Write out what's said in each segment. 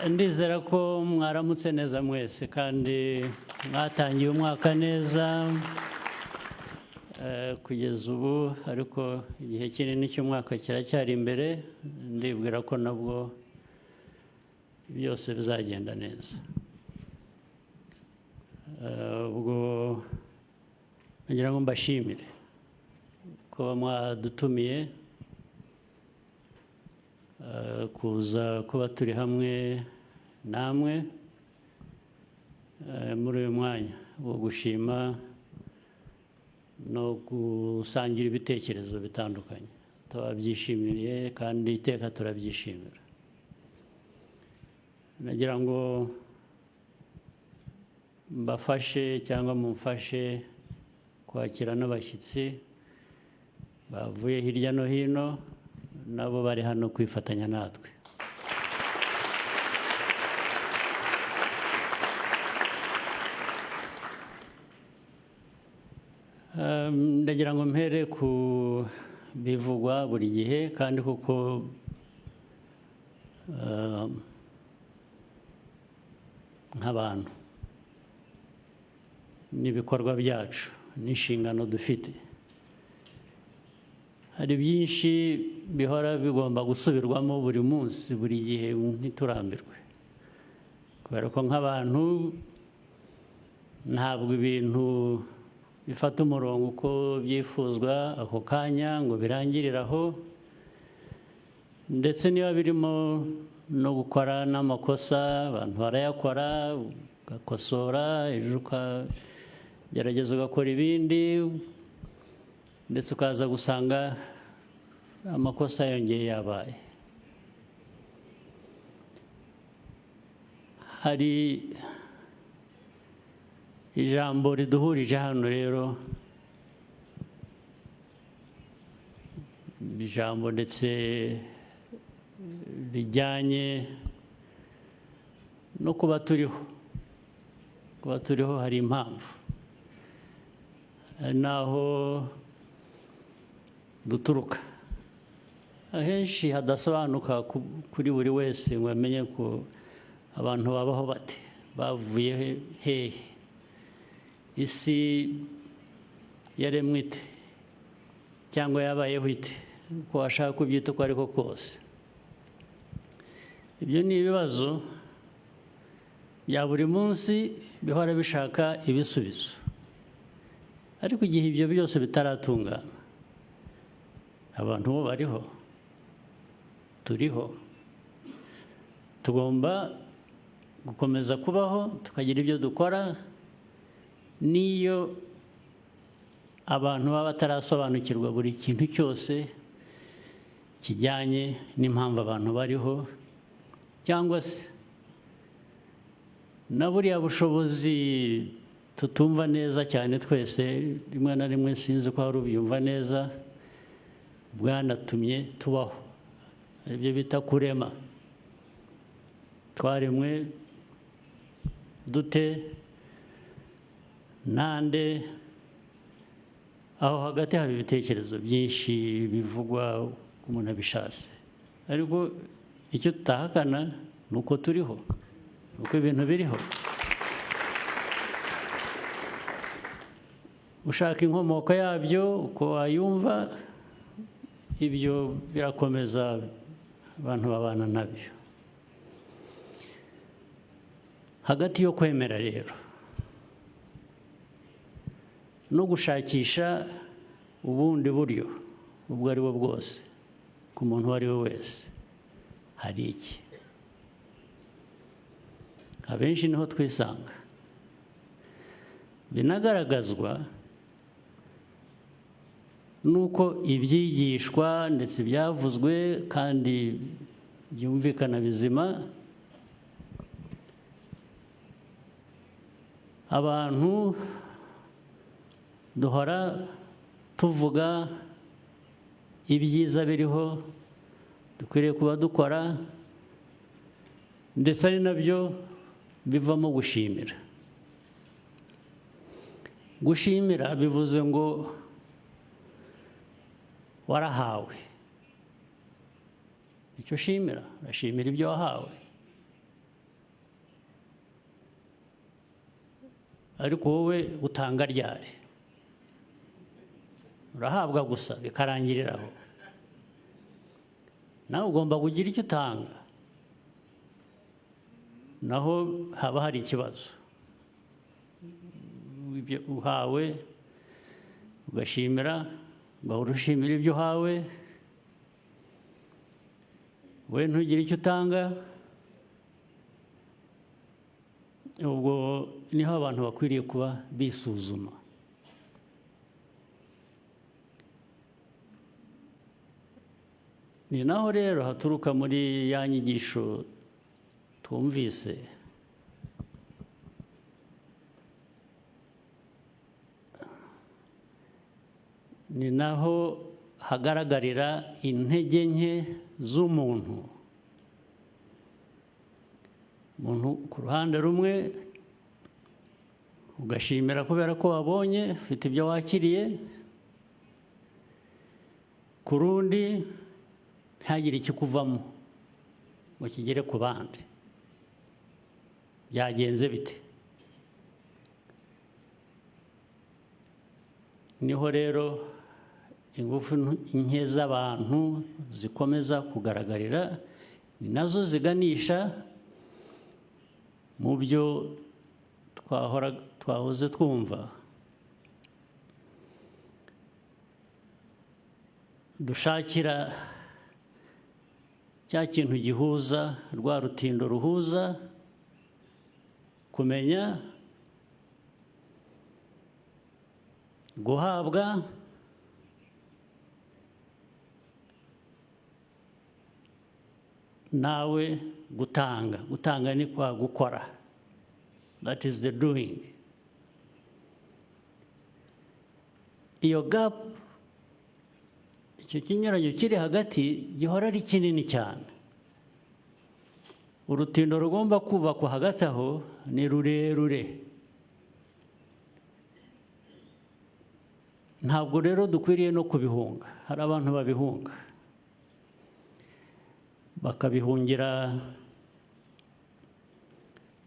ndizera ko mwaramutse neza mwese kandi mwatangiye umwaka neza kugeza ubu, ariko igihe kinini cy'umwaka kiracyari imbere. Ndibwira ko nabwo byose bizagenda neza. Ubwo nagira ngo mbashimire ko mwadutumiye kuza kuba turi hamwe namwe muri uyu mwanya wo gushima no gusangira ibitekerezo bitandukanye. Turabyishimiye kandi iteka turabyishimira. Nagira ngo mbafashe cyangwa mumfashe kwakira n'abashyitsi bavuye hirya no hino, nabo bari hano kwifatanya natwe. Ndagira ngo mpere ku bivugwa buri gihe, kandi kuko nk'abantu n'ibikorwa byacu n'inshingano dufite, hari byinshi bihora bigomba gusubirwamo buri munsi, buri gihe, ntiturambirwe. Kubera ko nk'abantu ntabwo ibintu bifata umurongo uko byifuzwa ako kanya ngo birangirire aho, ndetse niba birimo no gukora n'amakosa, abantu barayakora, ugakosora, ejo ukagerageza ugakora ibindi, ndetse ukaza gusanga amakosa yongeye yabaye. Hari ijambo riduhurije hano rero, ijambo ndetse rijyanye no kuba turiho. Kuba turiho hari impamvu, hari n'aho duturuka, ahenshi hadasobanuka kuri buri wese ngo amenye ko abantu babaho bate, bavuye hehe, isi yaremwe ite cyangwa yabayeho ite, uko washaka kubyita uko ariko kose. Ibyo ni ibibazo bya buri munsi bihora bishaka ibisubizo, ariko igihe ibyo byose bitaratungana, abantu bo bariho, turiho, tugomba gukomeza kubaho, tukagira ibyo dukora. N'iyo abantu baba batarasobanukirwa buri kintu cyose kijyanye n'impamvu abantu bariho, cyangwa se na buriya bushobozi tutumva neza cyane twese, rimwe na rimwe sinzi ko hari ubyumva neza, bwanatumye tubaho. Ibyo bita kurema. Twaremwe dute, nande, aho hagati hari ibitekerezo byinshi bivugwa umuntu abishatse, ariko icyo tutahakana ni uko turiho, ni uko ibintu biriho. Ushaka inkomoko yabyo uko wayumva, ibyo birakomeza, abantu babana nabyo. Hagati yo kwemera rero no gushakisha ubundi buryo ubwo ari bwo bwose ku muntu uwo ari we wese, hari iki? Abenshi niho twisanga. Binagaragazwa nuko ibyigishwa ndetse byavuzwe kandi byumvikana bizima, abantu duhora tuvuga ibyiza biriho dukwiriye kuba dukora, ndetse ari nabyo bivamo gushimira. Gushimira bivuze ngo warahawe icyo ushimira, urashimira ibyo wahawe. ariko wowe utanga ryari? Urahabwa gusa bikarangirira aho. Nawe ugomba kugira icyo utanga, naho haba hari ikibazo. Ibyo uhawe ugashimira, ugahora ushimira ibyo uhawe, we ntugire icyo utanga. Ubwo niho abantu bakwiriye kuba bisuzuma. Ni naho rero haturuka muri ya nyigisho twumvise, ni naho hagaragarira intege nke z'umuntu. Umuntu ku ruhande rumwe ugashimira kubera ko wabonye ufite ibyo wakiriye, ku rundi ntihagire ikikuvamo ngo kigere ku bandi. Byagenze bite? Niho rero ingufu nke z'abantu zikomeza kugaragarira, ni nazo ziganisha mu byo twahoze twumva. Dushakira cya kintu gihuza, rwa rutindo ruhuza kumenya, guhabwa, nawe gutanga. Gutanga ni kwa gukora. That is the doing. Iyo gap, icyo kinyuranyo kiri hagati gihora ari kinini cyane. Urutindo rugomba kubakwa hagati aho ni rurerure. Ntabwo rero dukwiriye no kubihunga. Hari abantu babihunga, bakabihungira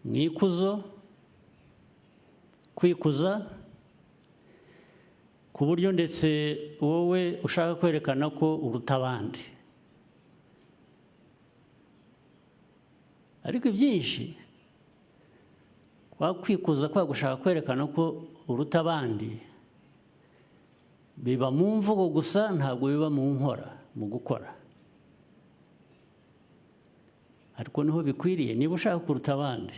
mu ikuzo, kwikuza, ku buryo ndetse wowe ushaka kwerekana ko uruta abandi. Ariko ibyinshi kwa kwikuza, kwa gushaka kwerekana ko uruta abandi, biba mu mvugo gusa, ntabwo biba mu nkora, mu gukora. Ariko niho bikwiriye. Niba ushaka kuruta abandi,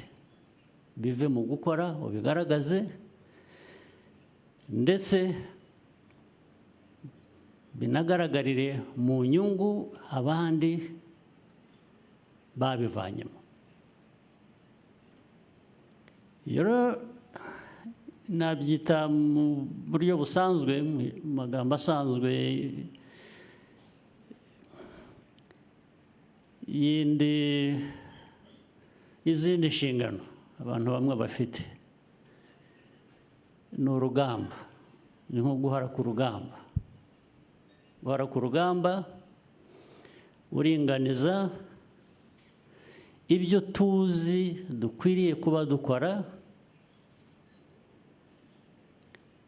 bive mu gukora, ubigaragaze, ndetse binagaragarire mu nyungu abandi babivanyemo. Rero nabyita mu buryo busanzwe, mu magambo asanzwe, izindi nshingano abantu bamwe bafite, ni urugamba. Ni nko guhara ku rugamba. Guhara ku rugamba uringaniza ibyo tuzi dukwiriye kuba dukora,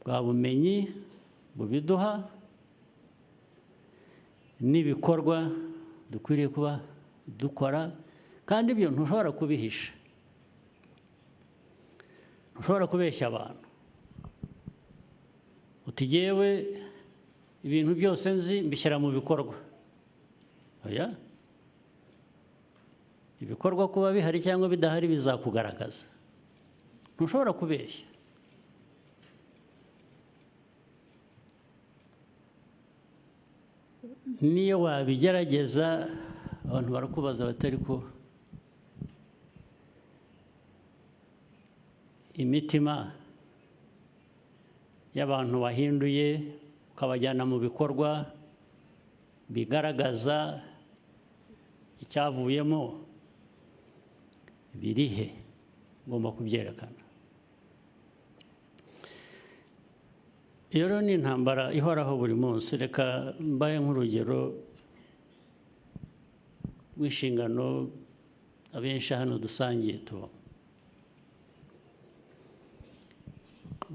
bwa bumenyi bubiduha, n'ibikorwa dukwiriye kuba dukora. Kandi ibyo ntushobora kubihisha, ntushobora kubeshya abantu uti jyewe ibintu byose nzi mbishyira mu bikorwa. Oya, ibikorwa kuba bihari cyangwa bidahari bizakugaragaza. Ntushobora kubeshya. Niyo wabigerageza, abantu barakubaza batari ko imitima y'abantu wahinduye ukabajyana mu bikorwa bigaragaza icyavuyemo birihe? Ngomba kubyerekana. Iyo rero ni intambara ihoraho buri munsi. Reka mbaye nk'urugero rw'inshingano abenshi hano dusangiye tubamo.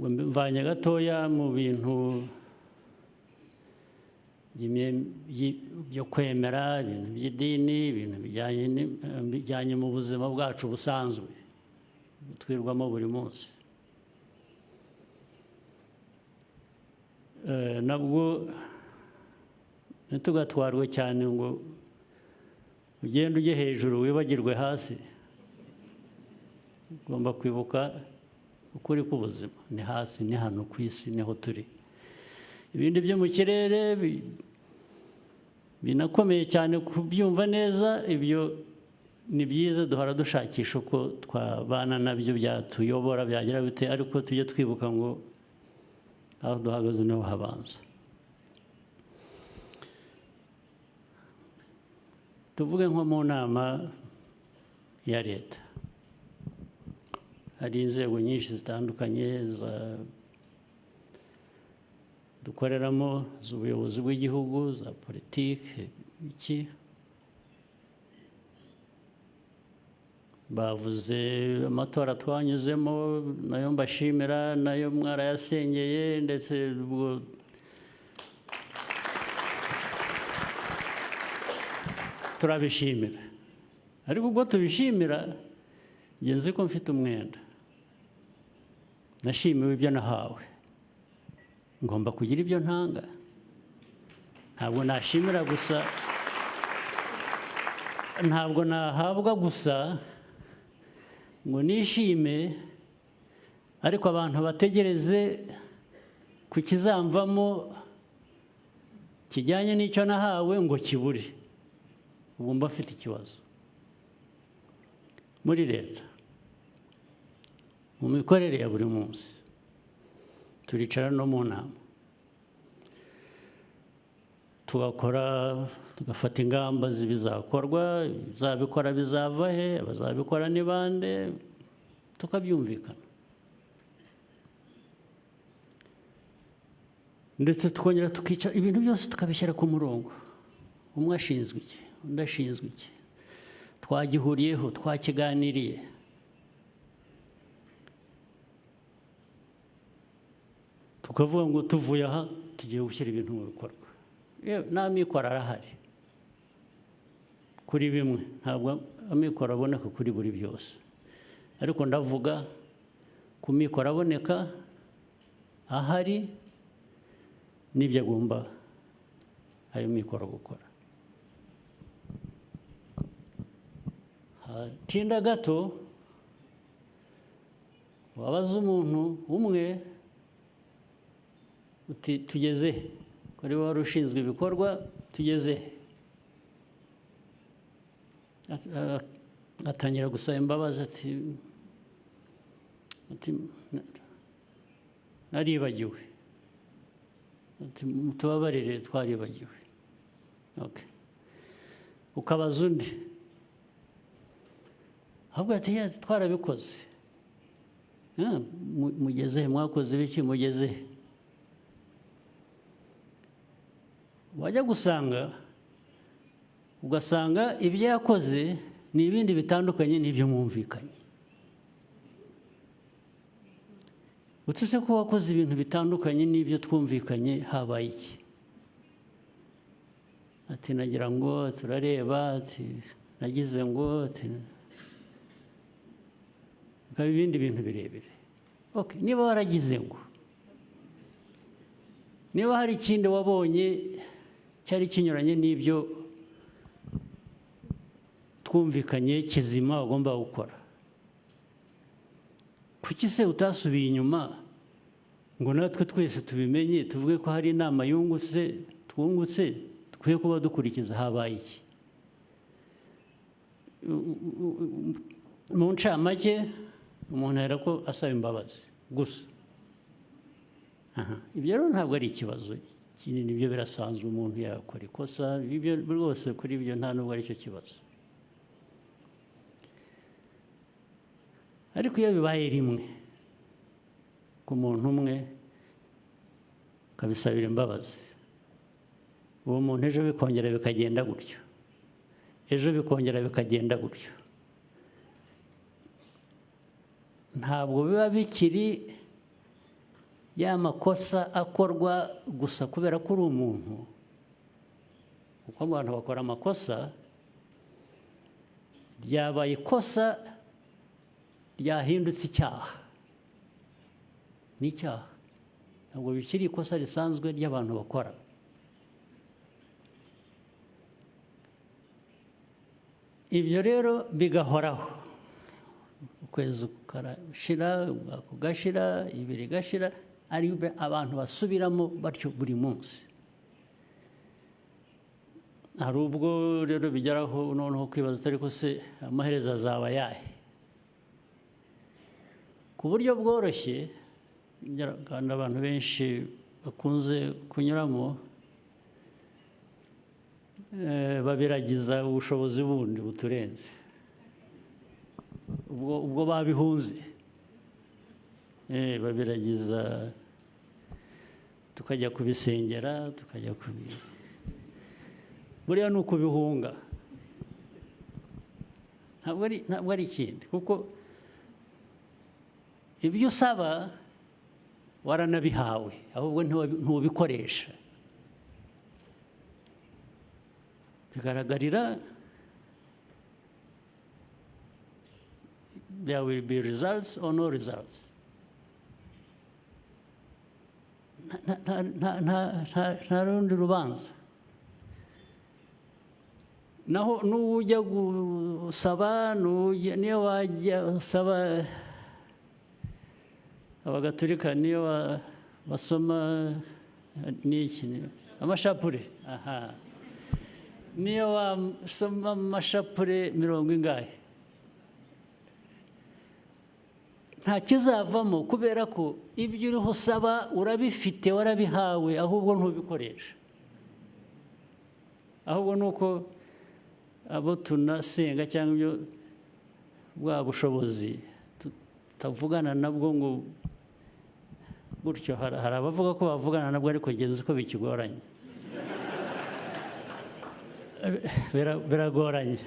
mvanye gatoya mu bintu byo kwemera, ibintu by'idini, ibintu bijyanye mu buzima bwacu busanzwe twirwamo buri munsi. Nabwo ntitugatwarwe cyane ngo ugende ujye hejuru wibagirwe hasi. Ugomba kwibuka ukuri k'ubuzima, ni hasi, ni hano ku isi, niho turi. Ibindi byo mu kirere binakomeye cyane kubyumva neza, ibyo ni byiza, duhora dushakisha uko twabana nabyo, byatuyobora, byagira bite, ariko tujye twibuka ngo aho duhagaze niho habanza. Tuvuge nko mu nama ya leta, hari inzego nyinshi zitandukanye dukoreramo, z'ubuyobozi bw'igihugu, za politiki, iki bavuze amatora twanyuzemo, nayo mbashimira, nayo mwarayasengeye, ndetse ubwo turabishimira. Ariko ubwo tubishimira, njye nzi ko mfite umwenda, nashimiwe ibyo nahawe, ngomba kugira ibyo ntanga. Ntabwo nashimira gusa, ntabwo nahabwa gusa ngo nishime, ariko abantu bategereze ku kizamvamo kijyanye n'icyo nahawe ngo kibure. Ubu mba mfite ikibazo. Muri leta, mu mikorere ya buri munsi, turicara no mu nama, tugafata ingamba z'ibizakorwa, bizabikora bizava he, abazabikora ni bande, tukabyumvikana. Ndetse tukongera tukicara, ibintu byose tukabishyira ku murongo. Umwe ashinzwe iki, undi ashinzwe iki, twagihuriyeho, twakiganiriye. Tukavuga ngo tuvuye aha tugiye gushyira ibintu mu bikorwa. N'amikoro arahari kuri bimwe, ntabwo amikoro aboneka kuri buri byose, ariko ndavuga ku mikoro aboneka ahari n'ibyo agomba ayo mikoro gukora. Hatinda gato wabaza umuntu umwe uti tugeze kuri wari ushinzwe ibikorwa, tugeze, atangira gusaba imbabazi, ati naribagiwe, ati mutubabarire twaribagiwe. Okay. Ukabaza undi, ahubwo ati twarabikoze. Mugeze, mwakoze biki, mugeze. Wajya gusanga, ugasanga ibyo yakoze ni ibindi bitandukanye n'ibyo mwumvikanye. Utse ko wakoze ibintu bitandukanye n'ibyo twumvikanye, habaye iki? Ati nagira ngo turareba, ati nagize ngo, ati ukaba ibindi bintu birebire. Okay, niba waragize ngo, niba hari ikindi wabonye cyari kinyuranye n'ibyo twumvikanye kizima ugomba gukora, kuki se utasubiye inyuma ngo natwe twese tubimenye, tuvuge ko hari inama twungutse dukwiye kuba dukurikiza? Habaye iki? Mu ncamake, umuntu ahera ko asaba imbabazi gusa. Ibyo rero ntabwo ari ikibazo kinini, ibyo birasanzwe, umuntu yakora ikosa, ibyo rwose kuri ibyo nta nubwo ari cyo kibazo. Ariko iyo bibaye rimwe ku muntu umwe akabisabira imbabazi, uwo muntu ejo bikongera bikagenda gutyo, ejo bikongera bikagenda gutyo, ntabwo biba bikiri ya makosa akorwa gusa kubera ko uri umuntu, kuko abantu bakora amakosa, ryabaye ikosa ryahindutse icyaha. Ni icyaha, ntabwo bikiri ikosa risanzwe ry'abantu bakora. Ibyo rero bigahoraho, ukwezi kugashira, umwaka ugashira, ibiri igashira, ari abantu basubiramo batyo buri munsi. Hari ubwo rero bigeraho noneho kwibaza ariko se amaherezo azaba ayahe, ku buryo bworoshye kandi abantu benshi bakunze kunyuramo, babiragiza ubushobozi bundi buturenze, ubwo babihunze, babiragiza, tukajya kubisengera, tukajya buriya ni ukubihunga, ntabwo ari ikindi, kuko ibyo usaba waranabihawe, ahubwo ntubikoresha. Bigaragarira, there will be results or no results. Nta rundi rubanza. Naho n'ujya gusaba, niyo wajya usaba, abagatolika niyo basoma n'iki, amashapure, niyo wasoma amashapure 40, nta kizavamo, kubera ko ibyo uriho usaba urabifite, warabihawe, ahubwo ntubikoresha. Ahubwo ni uko abo tunasenga cyangwa ibyo bwa bushobozi tutavugana nabwo ngo gutyo. Hari abavuga ko bavugana nabwo ariko ngenzi ko bikigoranye, biragoranye.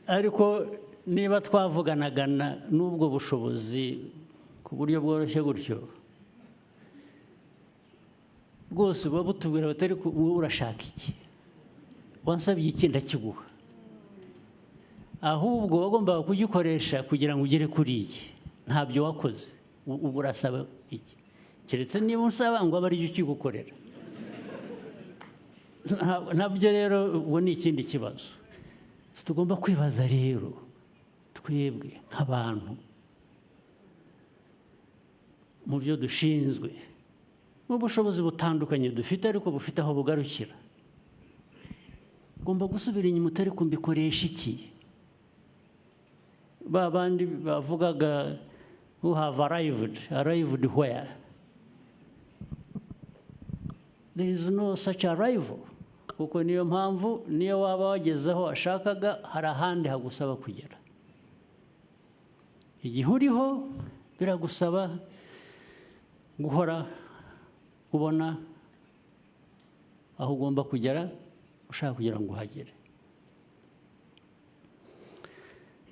Ariko niba twavuganaga n'ubwo bushobozi ku buryo bworoshye gutyo, rwose buba butubwira batari urashaka iki, wansabye iki ndakiguha, ahubwo wagombaga kugikoresha kugira ngo ugere kuri iki, ntabyo wakoze. Ubu urasaba iki, keretse niba usaba ngo abe ari cyo ukigukorera. Nabyo rero ubu ni ikindi kibazo tugomba kwibaza rero, twebwe nk'abantu mu byo dushinzwe, mu bushobozi butandukanye dufite ariko bufite aho bugarukira, ugomba gusubira inyuma, utari kumbikoresha iki. Ba bandi bavugaga who have arrived where? There is no such arrival. Kuko niyo mpamvu niyo waba wageze aho washakaga, hari ahandi hagusaba kugera. Igihe uriho biragusaba guhora ubona aho ugomba kugera, ushaka kugira ngo uhagere.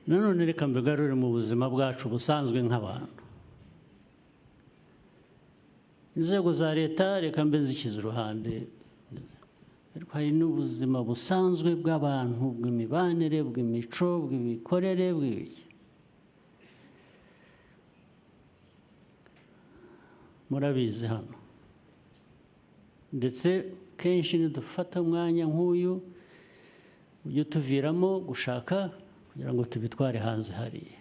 Nanone reka mbigarure mu buzima bwacu busanzwe nk'abantu. Inzego za leta reka mbe nzishyize iruhande, ariko hari n'ubuzima busanzwe bw'abantu, bw'imibanire, bw'imico, bw'imikorere, bw'ibiki. Murabizi hano, ndetse kenshi nidufata umwanya nk'uyu ujye tuviramo gushaka kugira ngo tubitware hanze hariya.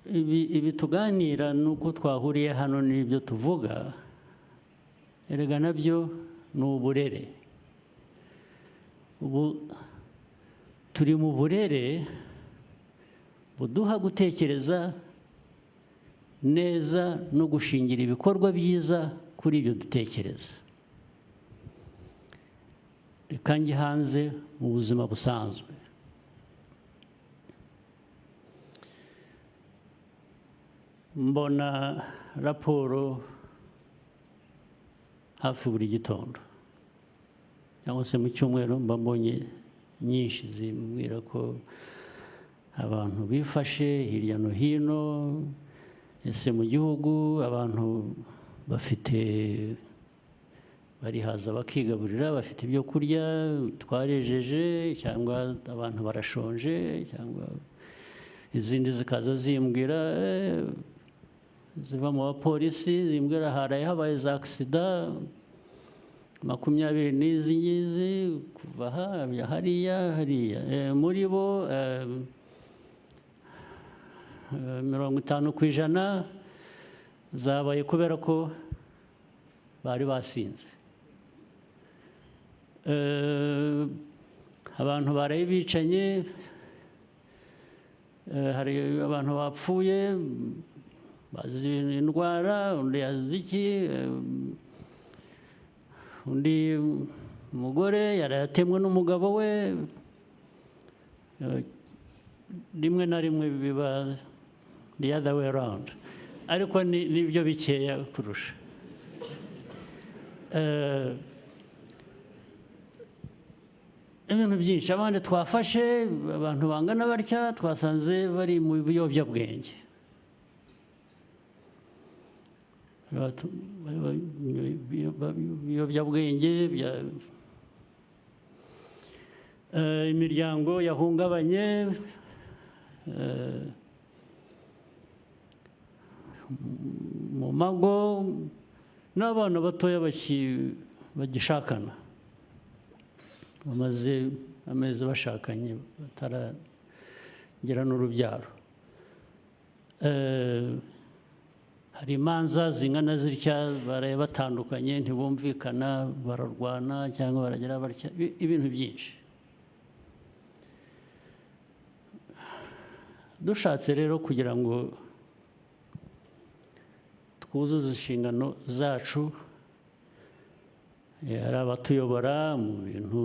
Ibi tuganira nuko twahuriye hano n'ibyo tuvuga, erega nabyo ni uburere. Ubu turi mu burere buduha gutekereza neza no gushingira ibikorwa byiza kuri ibyo dutekereza. Reka njye hanze mu buzima busanzwe. Mbona raporo hafi buri gitondo, cyangwa se mu cyumweru mba mbonye nyinshi zimbwira ko abantu bifashe hirya no hino, ese mu gihugu abantu barihaza bakigaburira, bafite ibyo kurya, twarejeje cyangwa abantu barashonje, cyangwa izindi zikaza zimbwira ziva mu bapolisi zimbwira haraye habaye za agisida 20 n'izi ngizi kuva hariya muri bo 50% zabaye kubera ko bari basinze. Abantu baraye bicanye, hari abantu bapfuye bazi indwara, undi yazi iki, undi umugore yaratemwe n'umugabo we, rimwe na rimwe biba the other way around, ariko nibyo bikeya kurusha. Ibintu byinshi abandi twafashe, abantu bangana batya twasanze bari mu biyobyabwenge, imiryango yahungabanye, mu mago n'abana batoya bagishakana, bamaze amezi bashakanye bataragira n'urubyaro. Hari imanza zingana zitya baraye batandukanye, ntibumvikana, bararwana cyangwa baragira batya, ibintu byinshi. Dushatse rero kugira ngo twuzuze inshingano zacu, hari abatuyobora mu bintu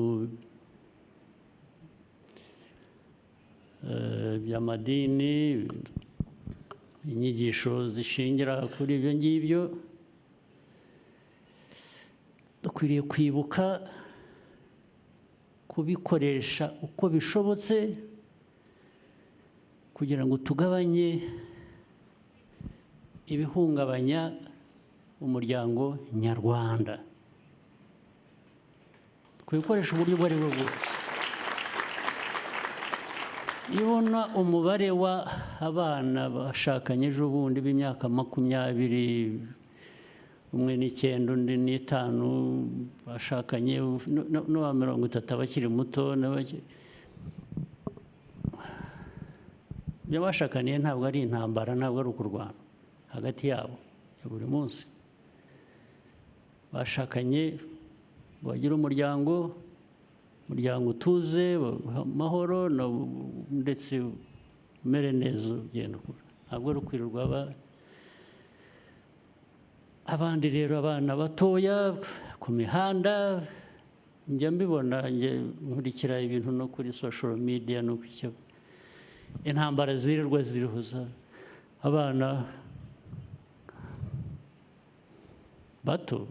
by'amadini, inyigisho zishingira kuri ibyo ngibyo, dukwiriye kwibuka kubikoresha uko bishobotse kugira ngo tugabanye ibihungabanya umuryango nyarwanda. Kubikoresha uburyo ubwo ari bwo bwose. Iyo ubona umubare w'abana bashakanye ejo bundi b'imyaka 20, umwe n'9 undi n'5 bashakanye, n'uwa 30 abakiri muto, ibyo bashakaniye ntabwo ari intambara, ntabwo ari ukurwana hagati yabo ya buri munsi. Bashakanye bagira umuryango utuze, amahoro, ndetse umere neza, ugenda ukura. Ntabwo ari ukwirirwa abandi. Rero abana batoya ku mihanda, njya mbibona, nkurikira ibintu no kuri social media, no ku intambara zirirwa zirihuza abana bato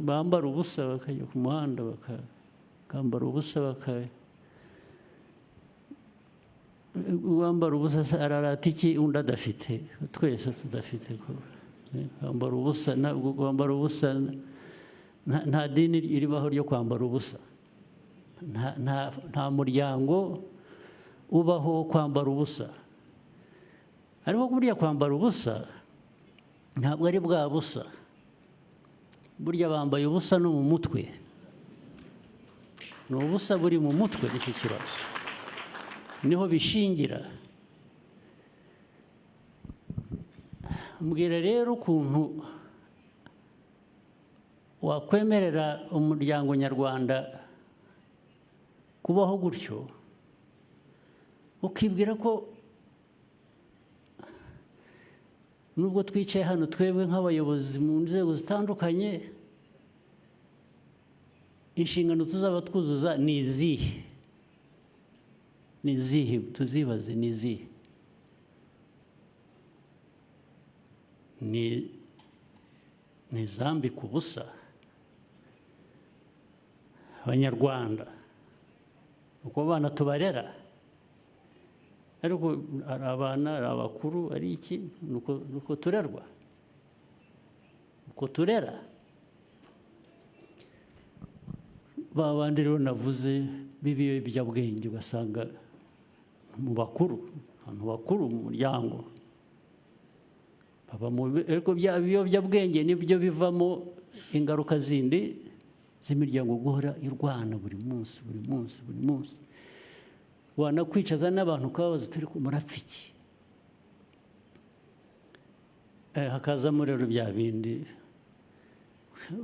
bambara ubusa bakajya ku muhanda, bakambara ubusa, uwambara ubusa ararata iki undi adafite, twese tudafite. Kwambara ubusa, kwambara ubusa, nta dini iribaho ryo kwambara ubusa, nta muryango ubaho kwambara ubusa. Ariko burya kwambara ubusa ntabwo ari bwa busa, burya bambaye ubusa no mu mutwe. Ni ubusa buri mu mutwe, nicyo kibazo, niho bishingira. Mbwira rero ukuntu wakwemerera umuryango nyarwanda kubaho gutyo, ukibwira ko nubwo twicaye hano twebwe nk'abayobozi mu nzego zitandukanye, inshingano tuzaba twuzuza ni izihe? Ni izihe? Tuzibaze, ni izihe? Ni izambika ubusa abanyarwanda, uko abana tubarera. ariko ari abana ari abakuru ari iki nuko turerwa uko turera ba bandi rero navuze b'ibiyobyabwenge ugasanga mu bakuru abantu bakuru mu muryango ariko bya biyobyabwenge nibyo bivamo ingaruka zindi z'imiryango guhora irwana buri munsi buri munsi buri munsi wanakwicaza n'abantu ukababaza turi murapfa iki hakazamo rero bya bindi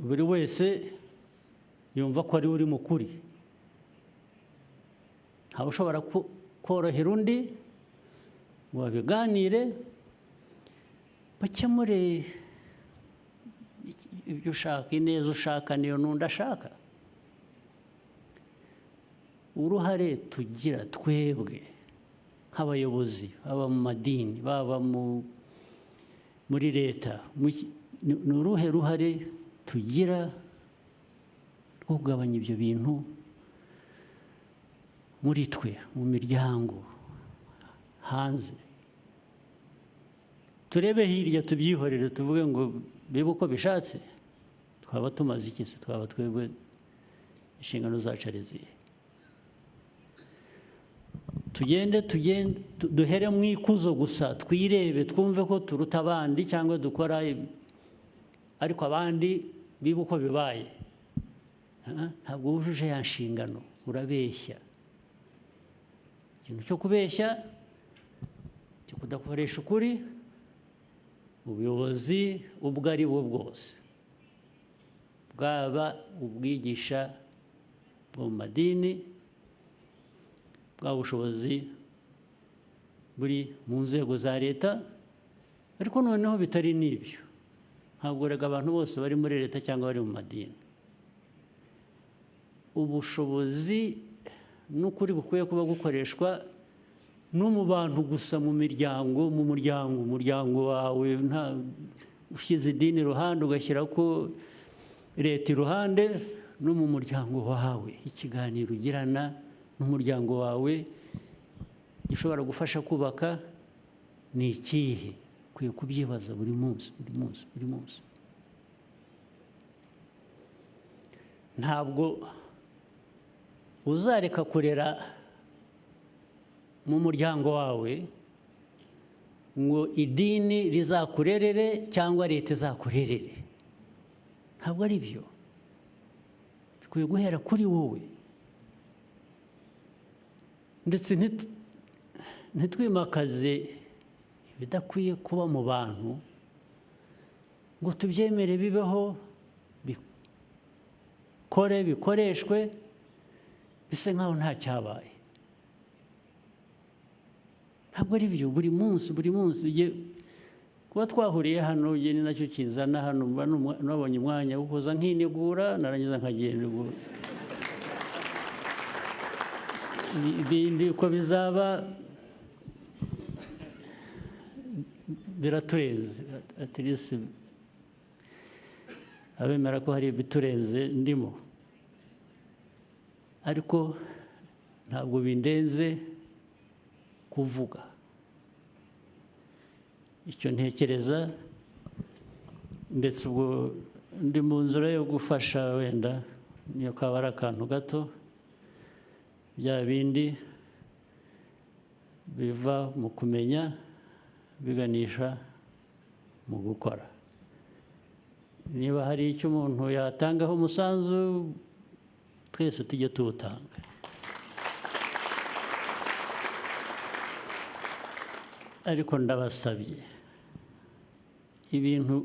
buri wese yumva ko ari uri mukuri ntawe ushobora korohera undi ngo babiganire bakemure ibyo ushaka ineza ushaka niyo n'undi ashaka uruhare tugira twebwe nk'abayobozi baba mu madini baba muri leta ni uruhe ruhare tugira rwo kugabanya ibyo bintu muri twe mu miryango hanze turebe hirya tubyihorere tuvuge ngo bibe uko bishatse twaba tumaze iki se twaba twebwe inshingano zacu ari izihe tugende duhere mu ikuzo gusa twirebe twumve ko turuta abandi cyangwa dukora ariko abandi bibe uko bibaye ntabwo wujuje ya nshingano urabeshya ikintu cyo kubeshya cyo kudakoresha ukuri ubuyobozi ubwo ari bwo bwose bwaba ubwigisha bwo mu madini bwa bushobozi buri mu nzego za leta ariko noneho bitari n'ibyo ntabwo rega abantu bose bari muri leta cyangwa bari mu madini ubushobozi n'ukuri bukwiye kuba gukoreshwa no mu bantu gusa mu muryango wawe nta ushyize idini iruhande ugashyira ko leta iruhande no mu muryango wawe ikiganiro ugirana n'umuryango wawe gishobora gufasha kubaka ni ikihe ukwiye kubyibaza buri munsi buri munsi buri munsi ntabwo uzareka kurera mu muryango wawe ngo idini rizakurerere cyangwa leta izakurerere ntabwo ari byo bikwiye guhera kuri wowe ndetse ntitwimakaze ibidakwiye kuba mu bantu ngo tubyemere bibeho bikoreshwe bise nkaho nta cyabaye ntabwo ari byo buri munsi kuba twahuriye hano ni nacyo kinzana hano nabonye umwanya wo kuza nkinigura narangiza nkagenda ibindi uko bizaba biraturenze atirisi abemera ko hari ibiturenze ndimo ariko ntabwo bindenze kuvuga icyo ntekereza ndetse ubwo ndi mu nzira yo gufasha wenda niyo kaba ari akantu gato bya bindi biva mu kumenya biganisha mu gukora niba hari icyo umuntu yatangaho umusanzu twese tujye tuwutanga ariko ndabasabye ibintu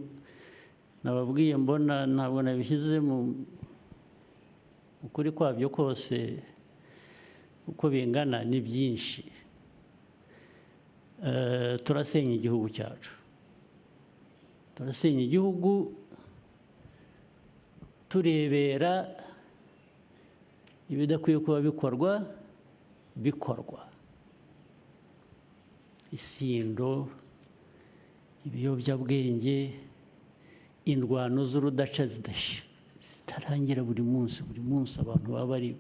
nababwiye mbona ntabwo nabishyize mu ukuri kwabyo kose uko bingana ni byinshi turasenya igihugu cyacu turasenya igihugu turebera ibidakwiye kuba bikorwa isindo ibiyobyabwenge indwano z'urudaca zitarangira buri munsi abantu baba bari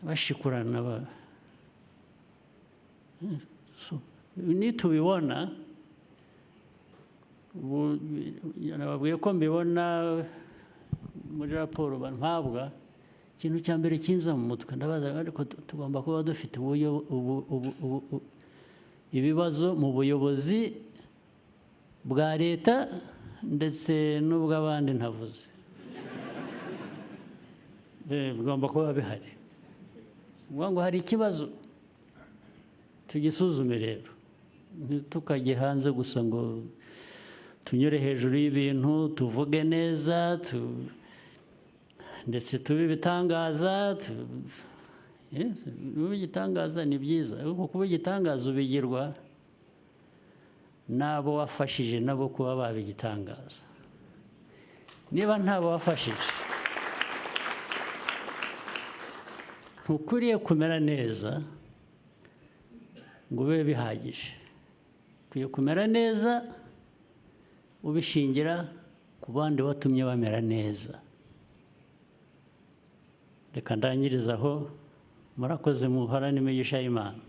bashikurana nitubibona nababwiye ko mbibona muri raporo mpabwa ikintu cya mbere kinza mu mutwe ndabaza ariko tugomba kuba dufite ibibazo mu buyobozi bwa leta ndetse n'ubw'abandi ntavuze bigomba kuba bihari ngo hari ikibazo tugisuzume rero ntitukajye hanze gusa ngo tunyure hejuru y'ibintu tuvuge neza ndetse tube ibitangaza kuba igitangaza ni byiza ariko kuba igitangaza ubigirwa n'abo wafashije nabo kuba baba igitangaza niba ntabo wafashije ntukwiriye kumera neza ngo ube bihagije ukwiye kumera neza ubishingira ku bandi watumye bamera neza reka ndangiriza aho murakoze muhorane imigisha y'Imana